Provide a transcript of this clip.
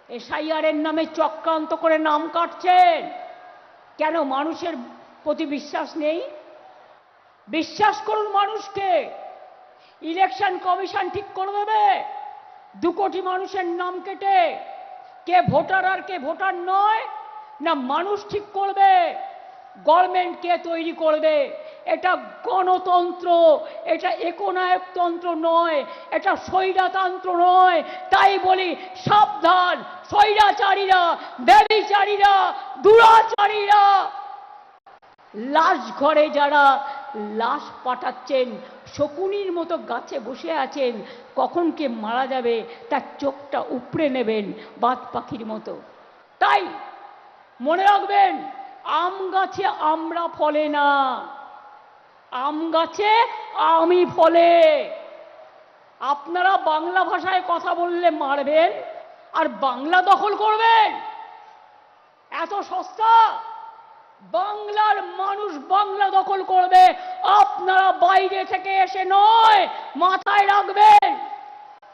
SIR এর নামে চক্রান্ত করে নাম কাটছেন। কেন মানুষের প্রতি বিশ্বাস নেই? বিশ্বাস করুন মানুষকে। ইলেকশন কমিশন ঠিক করে দেবে 2 কোটি মানুষের নাম কেটে কে ভোটার আর কে ভোটার নয়, না মানুষ ঠিক করবে গভর্নমেন্ট কে তৈরি করবে। এটা গণতন্ত্র, এটা একনায়কতন্ত্র নয়, এটা স্বৈরতন্ত্র নয়। তাই বলি সাবধান, স্বৈরাচারীরা, ব্যভিচারীরা, দুরাচারীরা, লাশ ঘরে যারা লাশ পাঠাচ্ছেন, শকুনির মতো গাছে বসে আছেন, কখন কে মারা যাবে তার চোখটা উপড়ে নেবেন বাদ পাখির মতো। তাই মনে রাখবেন, আম গাছে আমরা ফলে না, আম গাছে আমি ফলে। আপনারা বাংলা ভাষায় কথা বললে মারবেন আর বাংলা দখল করবেন? এত সস্তা? বাংলার মানুষ বাংলা দখল করবে, আপনারা বাইরে থেকে এসে নয়, মাথায় রাখবেন।